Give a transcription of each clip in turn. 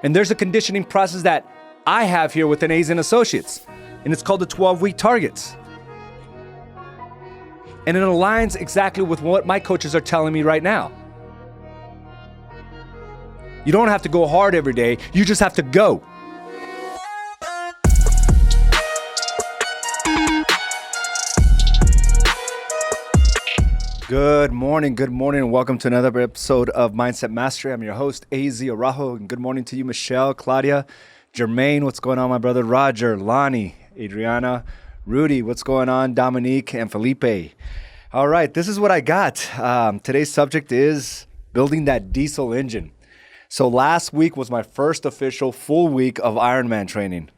And there's a conditioning process that I have here within A's and Associates, and it's called the 12-week targets. And it aligns exactly with what my coaches are telling me right now. You don't have to go hard every day, you just have to go. Good morning, and welcome to another episode of Mindset Mastery. I'm your host, AZ Araujo, and good morning to you, Michelle, Claudia, Jermaine, what's going on, my brother, Roger, Lonnie, Adriana, Rudy, what's going on, Dominique, and Felipe. All right, this is what I got. Today's subject is building that diesel engine. So last week was my first official full week of Ironman training,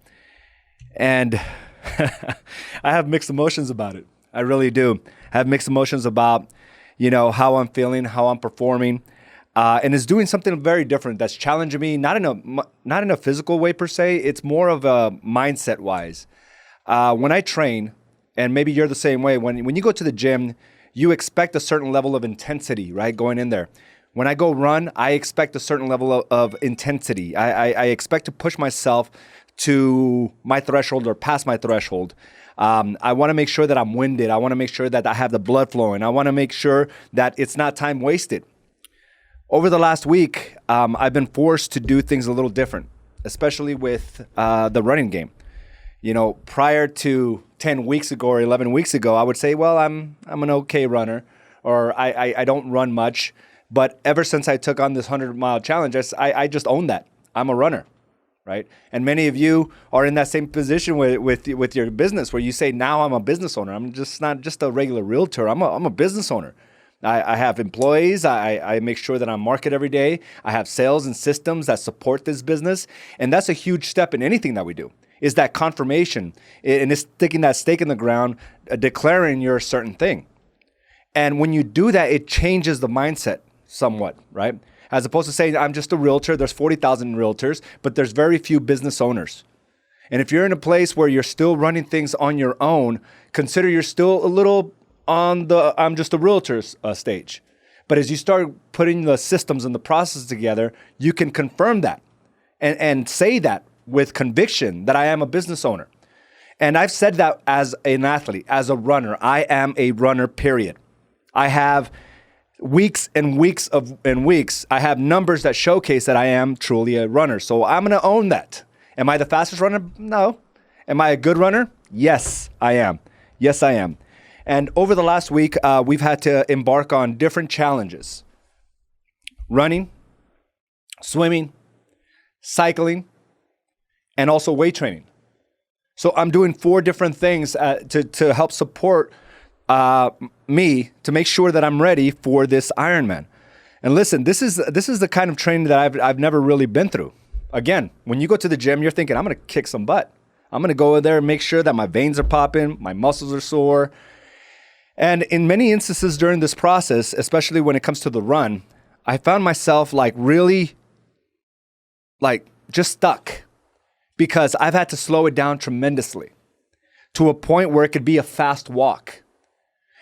and I have mixed emotions about it. I really do. I have mixed emotions about how I'm feeling, how I'm performing, and it's doing something very different that's challenging me, not in a physical way per se. It's more of a mindset wise. When I train, and maybe you're the same way, when you go to the gym, you expect a certain level of intensity, right, going in there. When I go run, I expect a certain level of intensity. I expect to push myself to my threshold or past my threshold. I want to make sure that I'm winded. I want to make sure that I have the blood flowing. I want to make sure that it's not time wasted. Over the last week, I've been forced to do things a little different, especially with the running game. Prior to 10 weeks ago or 11 weeks ago, I would say, well, I'm an okay runner, or I don't run much. But ever since I took on this 100-mile challenge, I just own that. I'm a runner. Right? And many of you are in that same position with your business where you say, now I'm a business owner. I'm just not just a regular realtor. I'm a business owner. I have employees. I make sure that I market every day. I have sales and systems that support this business. And that's a huge step in anything that we do, is that confirmation. And it's sticking that stake in the ground, declaring you're a certain thing. And when you do that, it changes the mindset somewhat, right? As opposed to saying, I'm just a realtor. There's 40,000 realtors, but there's very few business owners. And if you're in a place where you're still running things on your own, consider you're still a little on the I'm just a realtor stage. But as you start putting the systems and the process together, you can confirm that and say that with conviction that I am a business owner. And I've said that as an athlete, as a runner. I am a runner, period. I have weeks and weeks and weeks, I have numbers that showcase that I am truly a runner. So I'm going to own that. Am I the fastest runner? No. Am I a good runner? Yes, I am. Yes, I am. And over the last week, we've had to embark on different challenges. Running, swimming, cycling, and also weight training. So I'm doing 4 different things to help support me to make sure that I'm ready for this Ironman. And listen, this is the kind of training that I've never really been through. Again, when you go to the gym, you're thinking, I'm going to kick some butt. I'm going to go in there and make sure that my veins are popping, my muscles are sore. And in many instances during this process, especially when it comes to the run, I found myself really just stuck because I've had to slow it down tremendously to a point where it could be a fast walk.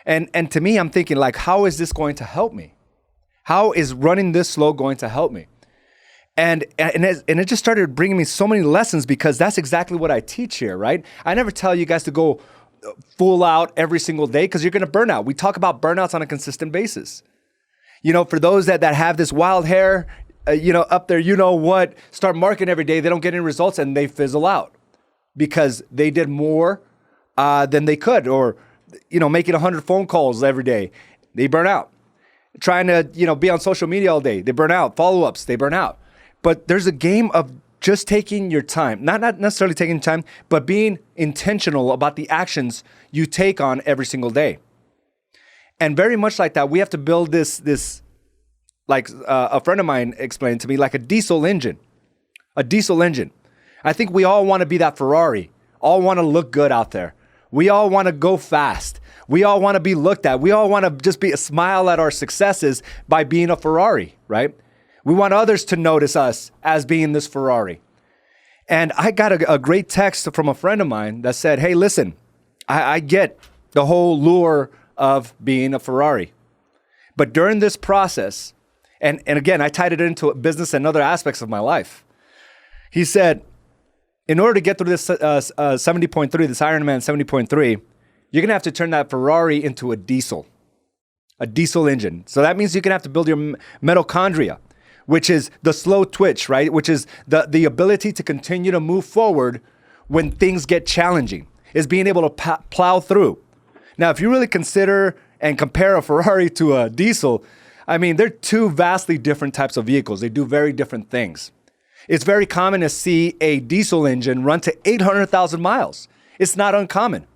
And to me, I'm thinking how is this going to help me? How is running this slow going to help me? And it just started bringing me so many lessons because that's exactly what I teach here, right? I never tell you guys to go full out every single day because you're going to burn out. We talk about burnouts on a consistent basis. For those that have this wild hair, up there, start marketing every day, they don't get any results and they fizzle out because they did more than they could, or making 100 phone calls every day, they burn out. Trying to, be on social media all day, they burn out. Follow-ups, they burn out. But there's a game of just taking your time, not necessarily taking time, but being intentional about the actions you take on every single day. And very much like that, we have to build this like a friend of mine explained to me, like a diesel engine. A diesel engine. I think we all want to be that Ferrari, all want to look good out there. We all want to go fast. We all want to be looked at. We all want to just be a smile at our successes by being a Ferrari, right? We want others to notice us as being this Ferrari. And I got a great text from a friend of mine that said, hey, listen, I get the whole lure of being a Ferrari. But during this process, and again, I tied it into business and other aspects of my life. He said, in order to get through this 70.3, this Ironman 70.3, you're going to have to turn that Ferrari into a diesel engine. So that means you're going to have to build your mitochondria, which is the slow twitch, right? Which is the ability to continue to move forward when things get challenging, is being able to plow through. Now, if you really consider and compare a Ferrari to a diesel, I mean, they're two vastly different types of vehicles. They do very different things. It's very common to see a diesel engine run to 800,000 miles. It's not uncommon.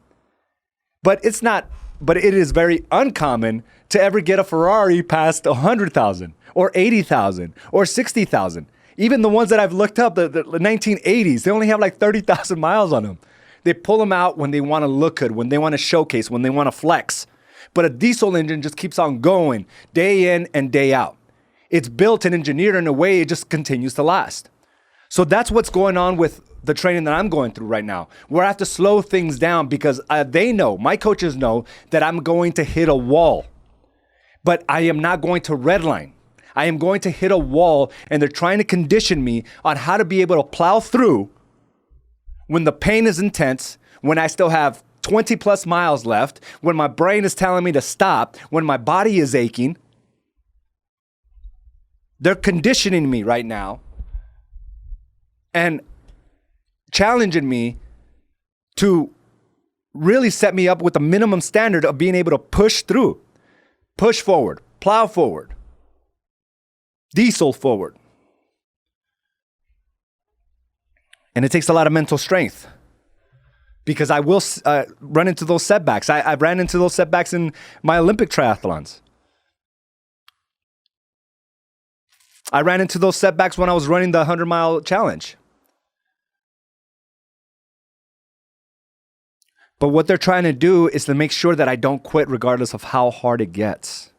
But it is very uncommon to ever get a Ferrari past 100,000 or 80,000 or 60,000. Even the ones that I've looked up, the 1980s, they only have like 30,000 miles on them. They pull them out when they want to look good, when they want to showcase, when they want to flex. But a diesel engine just keeps on going day in and day out. It's built and engineered in a way it just continues to last. So that's what's going on with the training that I'm going through right now, where I have to slow things down because they know, my coaches know that I'm going to hit a wall, but I am not going to redline. I am going to hit a wall, and they're trying to condition me on how to be able to plow through when the pain is intense, when I still have 20 plus miles left, when my brain is telling me to stop, when my body is aching. They're conditioning me right now and challenging me to really set me up with a minimum standard of being able to push through, push forward, plow forward, diesel forward. And it takes a lot of mental strength because I will run into those setbacks. I ran into those setbacks in my Olympic triathlons. I ran into those setbacks when I was running the 100-mile challenge. But what they're trying to do is to make sure that I don't quit regardless of how hard it gets.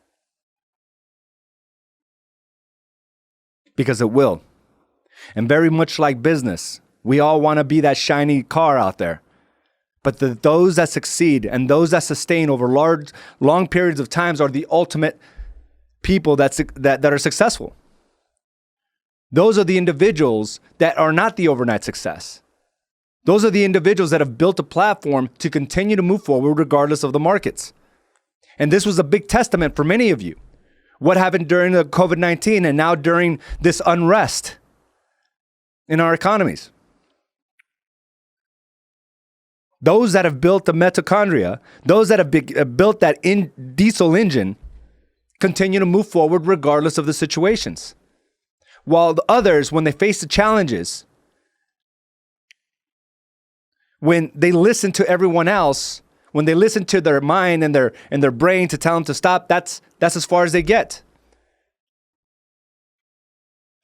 Because it will. And very much like business, we all want to be that shiny car out there. But those that succeed and those that sustain over long periods of times are the ultimate people that are successful. Those are the individuals that are not the overnight success. Those are the individuals that have built a platform to continue to move forward regardless of the markets. And this was a big testament for many of you. What happened during the COVID-19 and now during this unrest in our economies? Those that have built the mitochondria, those that have built that diesel engine, continue to move forward regardless of the situations. While the others, when they face the challenges, when they listen to everyone else, when they listen to their mind and their brain to tell them to stop, that's as far as they get.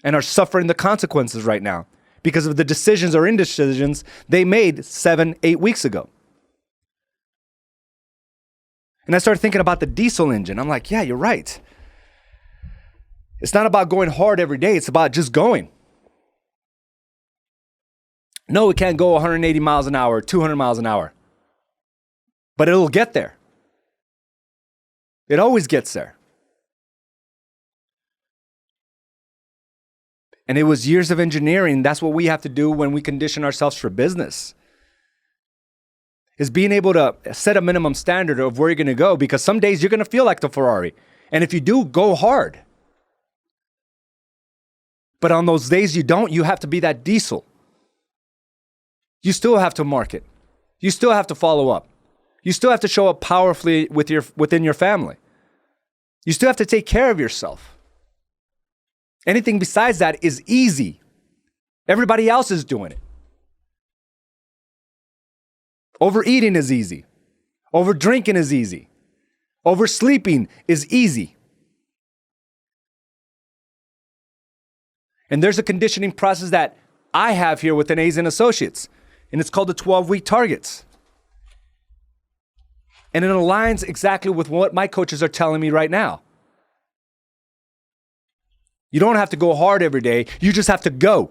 And are suffering the consequences right now because of the decisions or indecisions they made 7-8 weeks ago. And I started thinking about the diesel engine. I'm like, yeah, you're right. It's not about going hard every day. It's about just going. No, it can't go 180 miles an hour, 200 miles an hour. But it'll get there. It always gets there. And it was years of engineering. That's what we have to do when we condition ourselves for business. Is being able to set a minimum standard of where you're going to go, because some days you're going to feel like the Ferrari. And if you do, go hard. But on those days you don't, you have to be that diesel. You still have to market. You still have to follow up. You still have to show up powerfully within your family. You still have to take care of yourself. Anything besides that is easy. Everybody else is doing it. Overeating is easy. Overdrinking is easy. Oversleeping is easy. And there's a conditioning process that I have here within A's and Associates, and it's called the 12-week targets. And it aligns exactly with what my coaches are telling me right now. You don't have to go hard every day. You just have to go.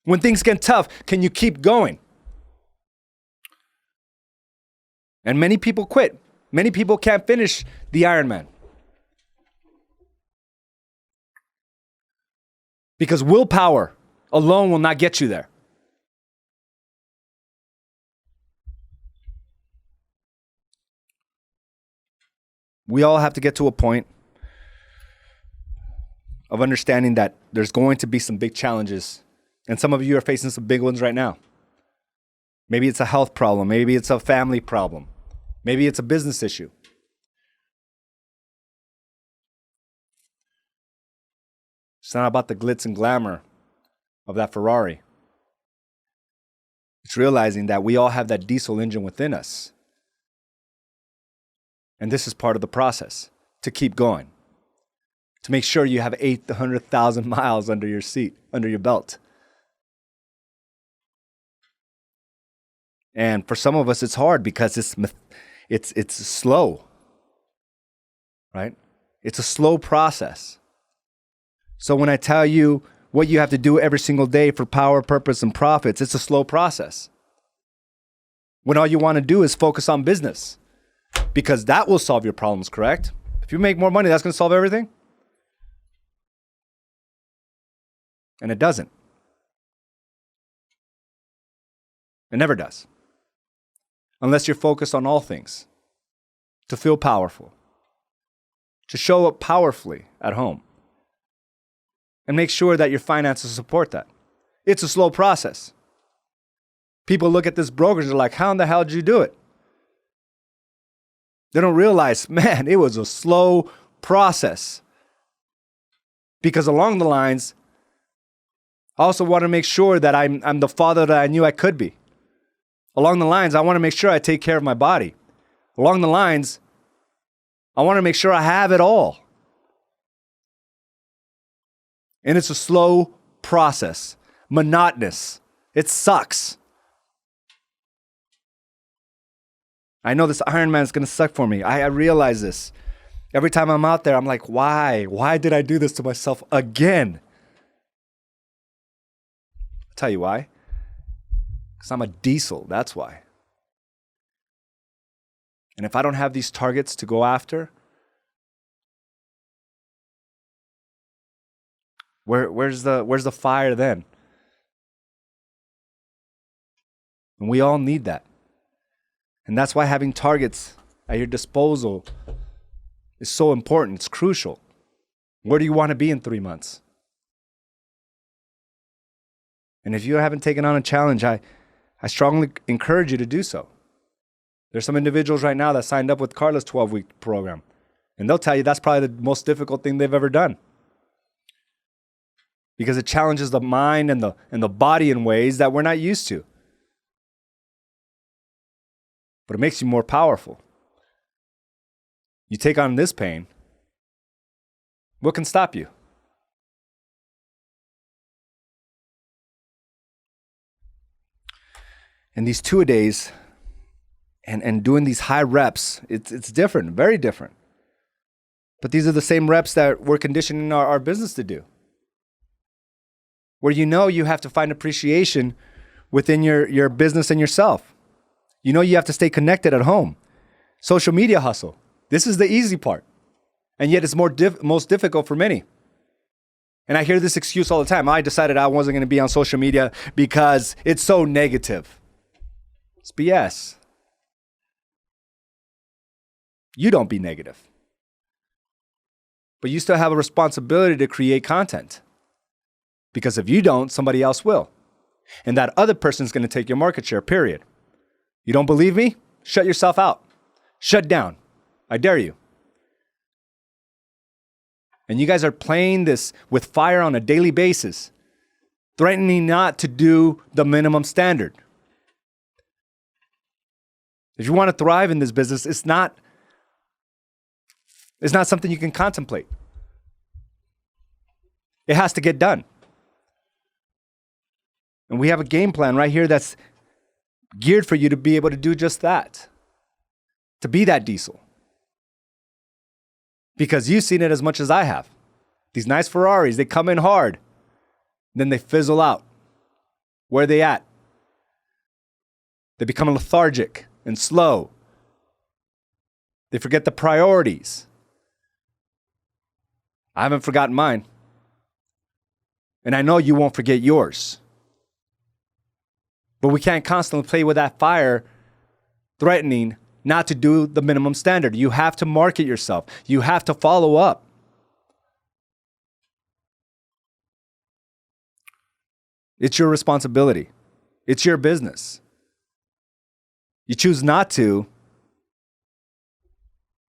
When things get tough, can you keep going? And many people quit. Many people can't finish the Ironman. Because willpower alone will not get you there. We all have to get to a point of understanding that there's going to be some big challenges. And some of you are facing some big ones right now. Maybe it's a health problem. Maybe it's a family problem. Maybe it's a business issue. It's not about the glitz and glamour of that Ferrari. It's realizing that we all have that diesel engine within us. And this is part of the process to keep going, to make sure you have 800,000 miles under your seat, under your belt. And for some of us, it's hard because it's slow, right? It's a slow process. So when I tell you what you have to do every single day for power, purpose, and profits, it's a slow process. When all you want to do is focus on business, because that will solve your problems, correct? If you make more money, that's going to solve everything? And it doesn't. It never does. Unless you're focused on all things, to feel powerful, to show up powerfully at home, and make sure that your finances support that. It's a slow process. People look at this brokerage, they're like, how in the hell did you do it? They don't realize, man, it was a slow process. Because along the lines, I also want to make sure that I'm the father that I knew I could be. Along the lines, I want to make sure I take care of my body. Along the lines, I want to make sure I have it all. And it's a slow process, monotonous. It sucks. I know this Ironman is going to suck for me. I realize this. Every time I'm out there, I'm like, why? Why did I do this to myself again? I'll tell you why. Because I'm a diesel, that's why. And if I don't have these targets to go after, where's the fire then? And we all need that. And that's why having targets at your disposal is so important. It's crucial. Where do you want to be in 3 months? And if you haven't taken on a challenge, I strongly encourage you to do so. There's some individuals right now that signed up with Carla's 12-week program. And they'll tell you that's probably the most difficult thing they've ever done. Because it challenges the mind and the body in ways that we're not used to. But it makes you more powerful. You take on this pain, what can stop you? And these 2-a-days and doing these high reps, it's different, very different. But these are the same reps that we're conditioning our business to do. Where you have to find appreciation within your business and yourself. You have to stay connected at home. Social media hustle. This is the easy part. And yet it's most difficult for many. And I hear this excuse all the time. I decided I wasn't going to be on social media because it's so negative. It's BS. You don't be negative. But you still have a responsibility to create content. Because if you don't, somebody else will. And that other person's going to take your market share, period. You don't believe me? Shut yourself out. Shut down. I dare you. And you guys are playing this with fire on a daily basis, threatening not to do the minimum standard. If you want to thrive in this business, it's not something you can contemplate. It has to get done. And we have a game plan right here that's geared for you to be able to do just that. To be that diesel. Because you've seen it as much as I have. These nice Ferraris, they come in hard. Then they fizzle out. Where are they at? They become lethargic and slow. They forget the priorities. I haven't forgotten mine. And I know you won't forget yours. But we can't constantly play with that fire, threatening not to do the minimum standard. You have to market yourself. You have to follow up. It's your responsibility. It's your business. You choose not to,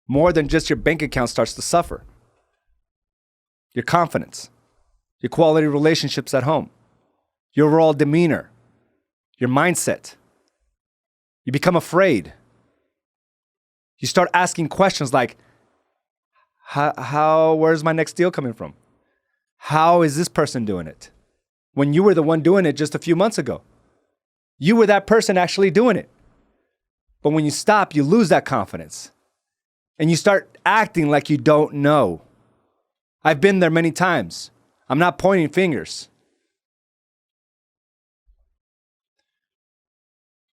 more than just your bank account starts to suffer. Your confidence, your quality relationships at home, your overall demeanor, your mindset. You become afraid. You start asking questions like, where's my next deal coming from? How is this person doing it? When you were the one doing it just a few months ago. You were that person actually doing it. But when you stop, you lose that confidence. And you start acting like you don't know. I've been there many times. I'm not pointing fingers.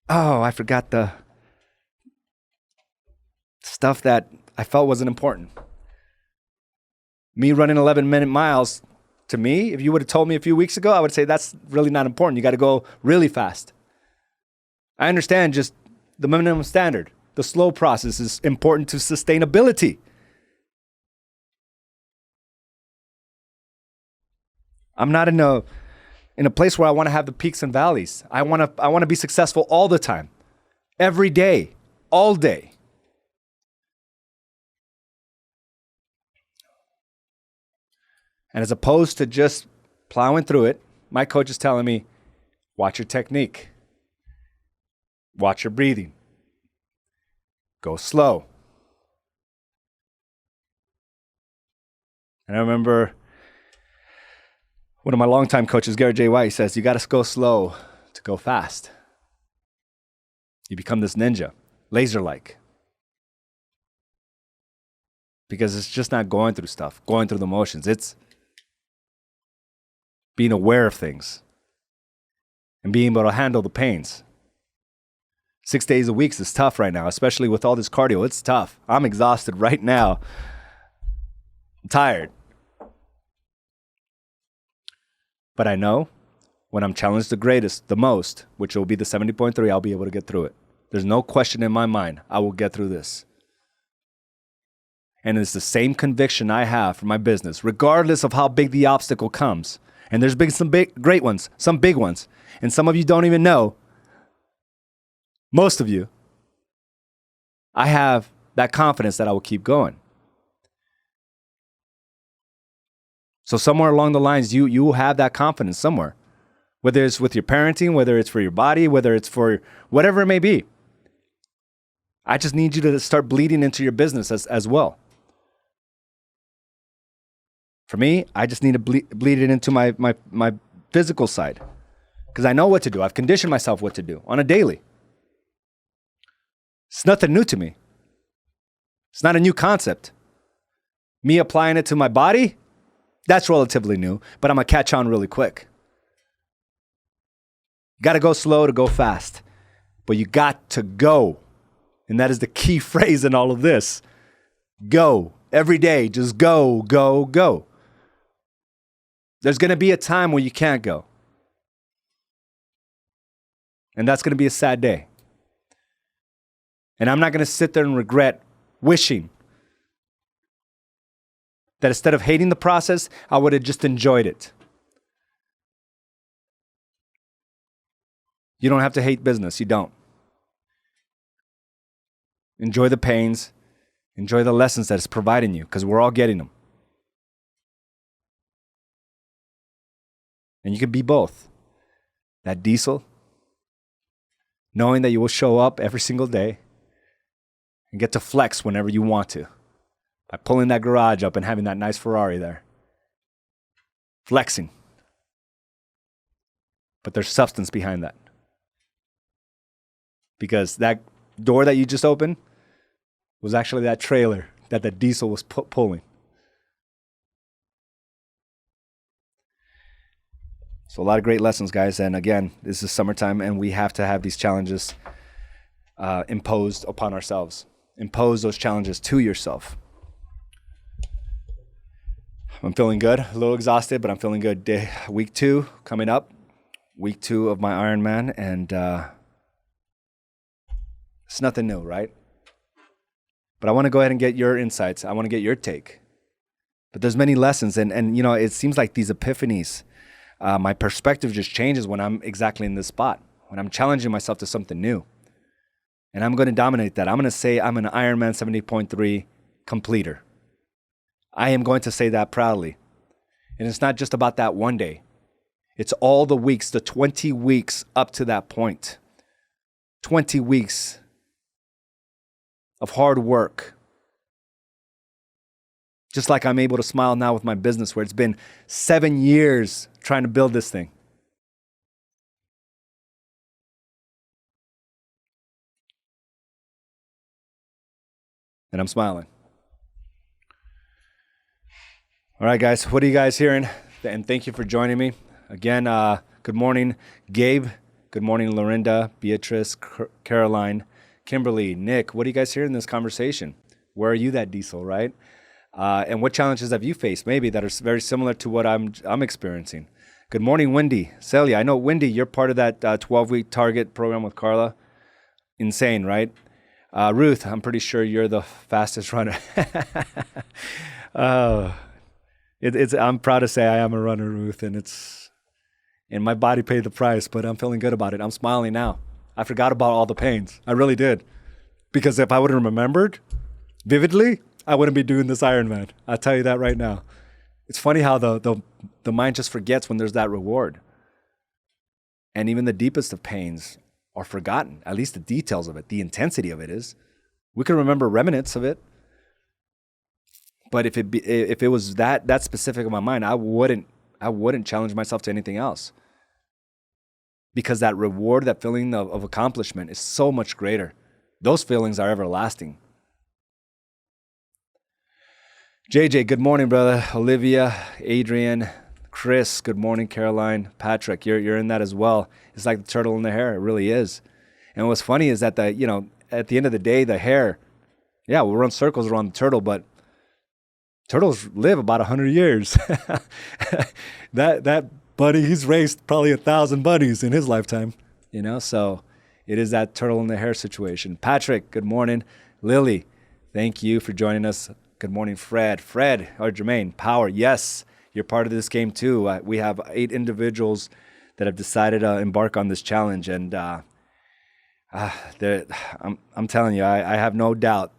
Oh, I forgot the stuff that I felt wasn't important. Me running 11-minute miles, to me, if you would have told me a few weeks ago, I would say that's really not important. You got to go really fast. I understand just the minimum standard. The slow process is important to sustainability. I'm not in a place where I want to have the peaks and valleys. I want to be successful all the time, every day, all day. And as opposed to just plowing through it, my coach is telling me, watch your technique, watch your breathing, go slow. And I remember one of my longtime coaches, Garrett J. White, says, you got to go slow to go fast. You become this ninja, laser-like. Because it's just not going through stuff, going through the motions. It's being aware of things and being able to handle the pains. 6 days a week is tough right now, especially with all this cardio. It's tough. I'm exhausted right now. I'm tired. But I know when I'm challenged the most, which will be the 70.3, I'll be able to get through it. There's no question in my mind, I will get through this. And it's the same conviction I have for my business, regardless of how big the obstacle comes. And there's been some great ones, some big ones. And some of you don't even know, most of you, I have that confidence that I will keep going. So somewhere along the lines, you will have that confidence somewhere. Whether it's with your parenting, whether it's for your body, whether it's for whatever it may be. I just need you to start bleeding into your business as well. For me, I just need to bleed it into my physical side. Because I know what to do. I've conditioned myself what to do on a daily. It's nothing new to me. It's not a new concept. Me applying it to my body, that's relatively new, but I'm going to catch on really quick. You got to go slow to go fast, but you got to go. And that is the key phrase in all of this. Go. Every day, just go, go, go. There's going to be a time where you can't go. And that's going to be a sad day. And I'm not going to sit there and regret wishing that instead of hating the process, I would have just enjoyed it. You don't have to hate business. You don't. Enjoy the pains. Enjoy the lessons that it's providing you, because we're all getting them. And you can be both. That diesel, knowing that you will show up every single day and get to flex whenever you want to by pulling that garage up and having that nice Ferrari there. Flexing. But there's substance behind that. Because that door that you just opened was actually that trailer that the diesel was pulling. So a lot of great lessons, guys. And again, this is summertime, and we have to have these challenges imposed upon ourselves. Impose those challenges to yourself. I'm feeling good, a little exhausted, but I'm feeling good. Week 2 coming up, week 2 of my Ironman, and it's nothing new, right? But I want to go ahead and get your insights. I want to get your take. But there's many lessons, and you know, it seems like these epiphanies, my perspective just changes when I'm exactly in this spot, when I'm challenging myself to something new. And I'm going to dominate that. I'm going to say I'm an Ironman 70.3 completer. I am going to say that proudly. And it's not just about that one day. It's all the weeks, the 20 weeks up to that point. 20 weeks of hard work. Just like I'm able to smile now with my business, where it's been 7 years trying to build this thing. And I'm smiling. All right, guys, what are you guys hearing? And thank you for joining me. Again, good morning, Gabe. Good morning, Lorinda, Beatrice, Caroline, Kimberly, Nick. What are you guys hearing in this conversation? Where are you, that diesel, right? And what challenges have you faced, maybe, that are very similar to what I'm experiencing? Good morning, Wendy. Celia, I know, Wendy, you're part of that 12-week target program with Carla. Insane, right? Ruth, I'm pretty sure you're the fastest runner. I'm proud to say I am a runner, Ruth, and my body paid the price, but I'm feeling good about it. I'm smiling now. I forgot about all the pains. I really did. Because if I would have remembered vividly, I wouldn't be doing this Ironman. I'll tell you that right now. It's funny how the mind just forgets when there's that reward. And even the deepest of pains are forgotten, at least the details of it, the intensity of it is. We can remember remnants of it. But if it was that specific in my mind, I wouldn't challenge myself to anything else. Because that reward, that feeling of accomplishment is so much greater. Those feelings are everlasting. JJ, good morning, brother. Olivia, Adrian, Chris, good morning. Caroline, Patrick, you're in that as well. It's like the turtle in the hare. It really is. And what's funny is that at the end of the day, the hare, yeah, we'll run circles around the turtle, but turtles live about 100 years. That buddy, he's raised probably 1,000 buddies in his lifetime, so it is that turtle in the hare situation. Patrick, good morning. Lily, thank you for joining us. Good morning, Fred, or Jermaine, Power, yes, you're part of this game too. We have 8 individuals that have decided to embark on this challenge, and I'm telling you, I have no doubt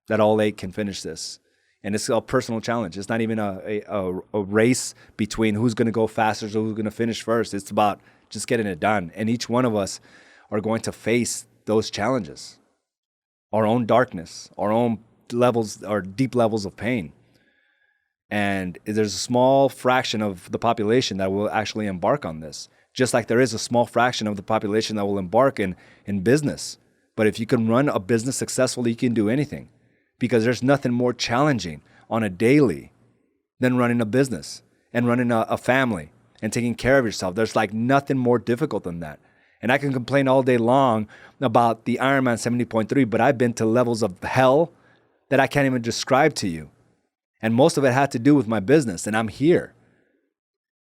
that all 8 can finish this. And it's a personal challenge. It's not even a race between who's going to go faster or who's going to finish first. It's about just getting it done. And each one of us are going to face those challenges, our own darkness, our own levels, our deep levels of pain. And there's a small fraction of the population that will actually embark on this, just like there is a small fraction of the population that will embark in business. But if you can run a business successfully, you can do anything. Because there's nothing more challenging on a daily than running a business and running a family and taking care of yourself. There's like nothing more difficult than that. And I can complain all day long about the Ironman 70.3, but I've been to levels of hell that I can't even describe to you. And most of it had to do with my business, and I'm here.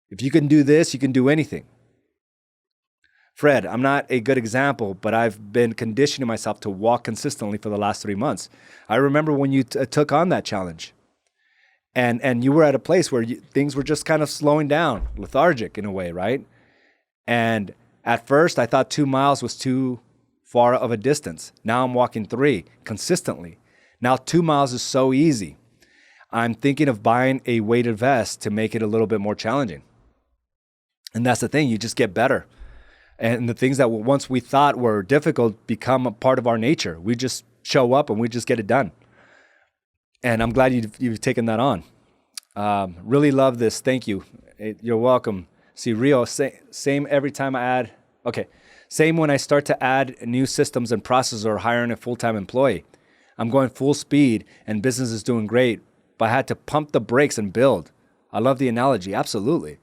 If you can do this, you can do anything. Fred, I'm not a good example, but I've been conditioning myself to walk consistently for the last 3 months. I remember when you took on that challenge, and you were at a place where things were just kind of slowing down, lethargic in a way, right? And at first, I thought 2 miles was too far of a distance. Now I'm walking 3 consistently. Now 2 miles is so easy. I'm thinking of buying a weighted vest to make it a little bit more challenging. And that's the thing, you just get better. And the things that once we thought were difficult become a part of our nature. We just show up and we just get it done. And I'm glad you've taken that on. Really love this. Thank you. You're welcome. See, Rio, same every time I add. Okay. Same when I start to add new systems and processes or hiring a full-time employee. I'm going full speed and business is doing great, but I had to pump the brakes and build. I love the analogy. Absolutely.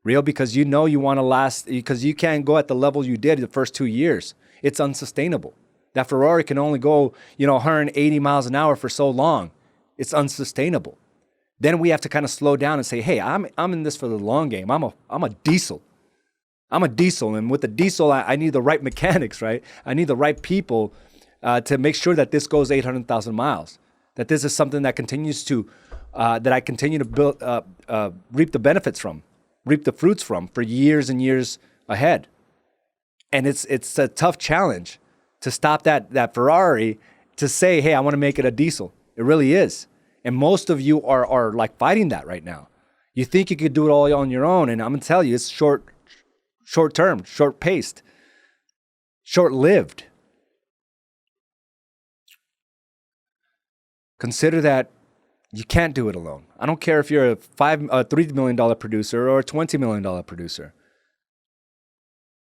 Rio, because you want to last, because you can't go at the level you did the first 2 years. It's unsustainable. That Ferrari can only go, 180 miles an hour for so long. It's unsustainable. then we have to kind of slow down and say, hey, I'm in this for the long game. I'm a diesel. I'm a diesel. And with the diesel, I need the right mechanics, right? I need the right people to make sure that this goes 800,000 miles, that this is something that continues to, that I continue to build, reap the benefits from, reap the fruits from for years and years ahead. And it's a tough challenge to stop that Ferrari to say, hey, I want to make it a diesel. It really is. And most of you are like fighting that right now. You think you could do it all on your own. And I'm going to tell you, it's short term, short paced, short lived. Consider that you can't do it alone. I don't care if you're a $3 million producer or a $20 million producer.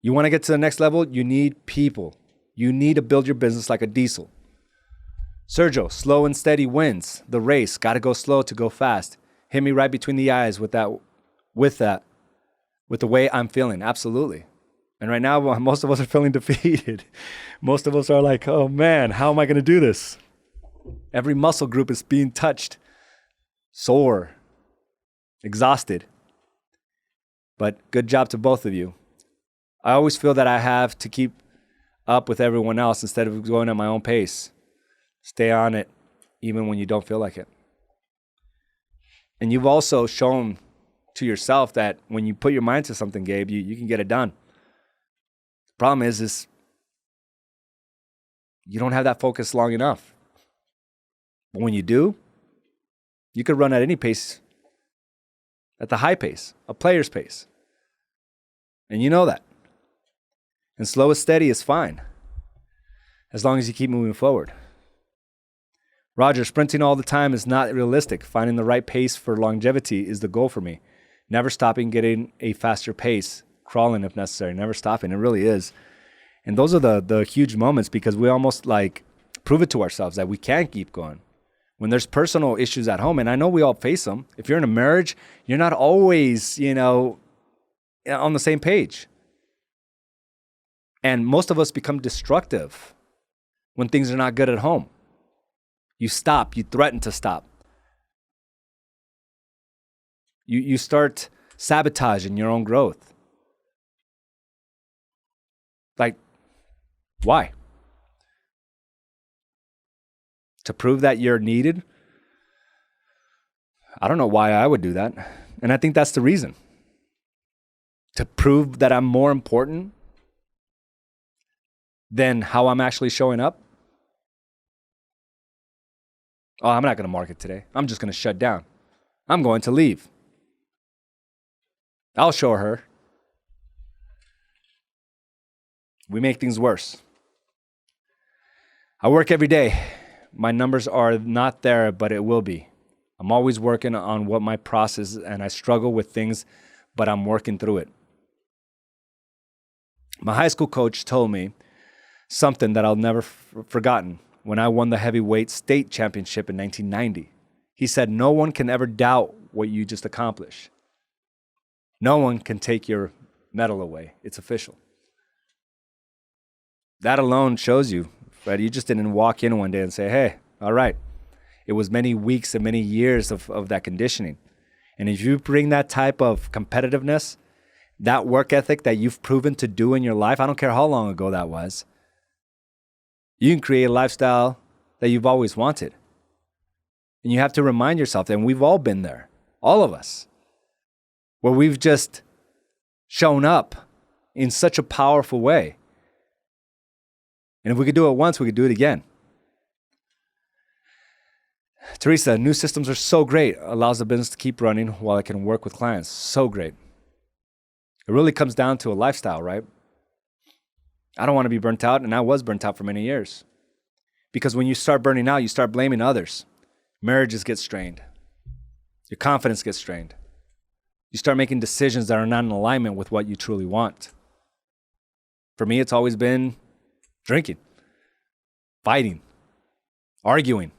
You want to get to the next level, you need people. You need to build your business like a diesel. Sergio, slow and steady wins the race. Got to go slow to go fast. Hit me right between the eyes with the way I'm feeling. Absolutely. And right now, most of us are feeling defeated. Most of us are like, oh man, how am I going to do this? Every muscle group is being touched. Sore. Exhausted. But good job to both of you. I always feel that I have to keep up with everyone else instead of going at my own pace. Stay on it, even when you don't feel like it. And you've also shown to yourself that when you put your mind to something, Gabe, you can get it done. The problem is you don't have that focus long enough. But when you do, you could run at any pace, at the high pace, a player's pace. And you know that. And slow and steady is fine, as long as you keep moving forward. Roger, sprinting all the time is not realistic. Finding the right pace for longevity is the goal for me. Never stopping, getting a faster pace, crawling if necessary, never stopping. It really is. And those are the huge moments, because we almost like prove it to ourselves that we can keep going. When there's personal issues at home, and I know we all face them. If you're in a marriage, you're not always, on the same page. And most of us become destructive when things are not good at home. You stop, you threaten to stop. You start sabotaging your own growth. Like, why? To prove that you're needed? I don't know why I would do that. And I think that's the reason. To prove that I'm more important than how I'm actually showing up. Oh, I'm not going to market today. I'm just going to shut down. I'm going to leave. I'll show her. We make things worse. I work every day. My numbers are not there, but it will be. I'm always working on what my process is, and I struggle with things, but I'm working through it. My high school coach told me something that I'll never forgotten when I won the heavyweight state championship in 1990. He said, no one can ever doubt what you just accomplished. No one can take your medal away. It's official. That alone shows you, right? You just didn't walk in one day and say, hey, all right. It was many weeks and many years of that conditioning. And if you bring that type of competitiveness, that work ethic that you've proven to do in your life, I don't care how long ago that was, you can create a lifestyle that you've always wanted. And you have to remind yourself, and we've all been there, all of us, where we've just shown up in such a powerful way. And if we could do it once, we could do it again. Teresa, new systems are so great. Allows the business to keep running while I can work with clients. So great. It really comes down to a lifestyle, right? I don't want to be burnt out, and I was burnt out for many years. Because when you start burning out, you start blaming others. Marriages get strained. Your confidence gets strained. You start making decisions that are not in alignment with what you truly want. For me, it's always been drinking, fighting, arguing.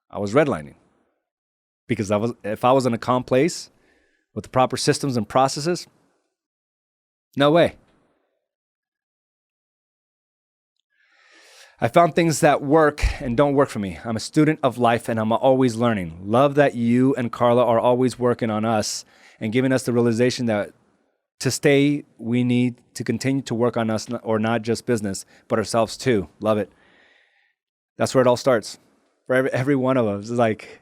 I was redlining. Because if I was in a calm place with the proper systems and processes, no way. I found things that work and don't work for me. I'm a student of life and I'm always learning. Love that you and Carla are always working on us and giving us the realization that to stay, we need to continue to work on us, or not just business, but ourselves too. Love it. That's where it all starts. For every one of us. It's like,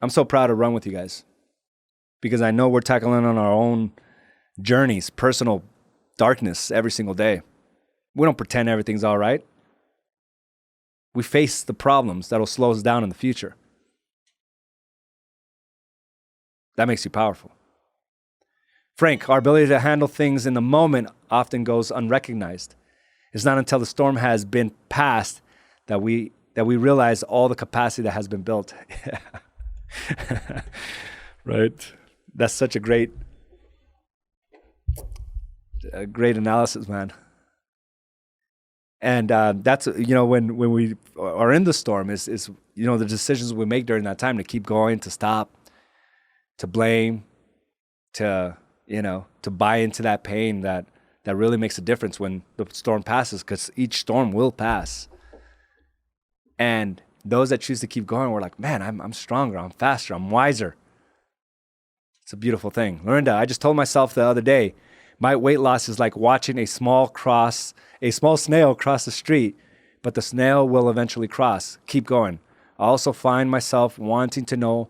I'm so proud to run with you guys because I know we're tackling on our own journeys, personal darkness every single day. We don't pretend everything's all right. We face the problems that'll slow us down in the future. That makes you powerful. Frank, our ability to handle things in the moment often goes unrecognized. It's not until the storm has been passed that we realize all the capacity that has been built. Right? That's such a great analysis, man. And that's, when we are in the storm is the decisions we make during that time to keep going, to stop, to blame, to buy into that pain that really makes a difference when the storm passes, because each storm will pass. And those that choose to keep going, we're like, man, I'm stronger, I'm faster, I'm wiser. It's a beautiful thing. Lorinda, I just told myself the other day, my weight loss is like watching a small snail cross the street, but the snail will eventually cross. Keep going. I also find myself wanting to know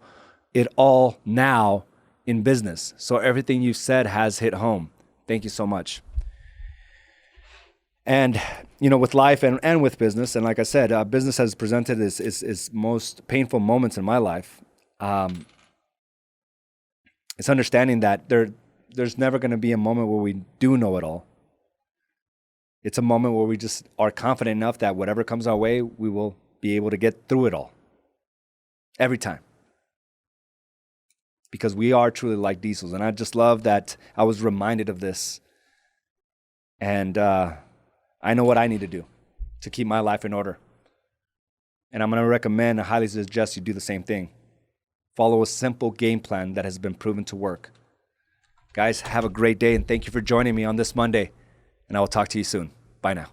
it all now in business. So everything you said has hit home. Thank you so much. And, with life and with business, and like I said, business has presented its most painful moments in my life. It's understanding that there's never going to be a moment where we do know it all. It's a moment where we just are confident enough that whatever comes our way, we will be able to get through it all. Every time. Because we are truly like diesels. And I just love that I was reminded of this. And I know what I need to do to keep my life in order. And I'm going to recommend and highly suggest you do the same thing. Follow a simple game plan that has been proven to work. Guys, have a great day, and thank you for joining me on this Monday. And I will talk to you soon. Bye now.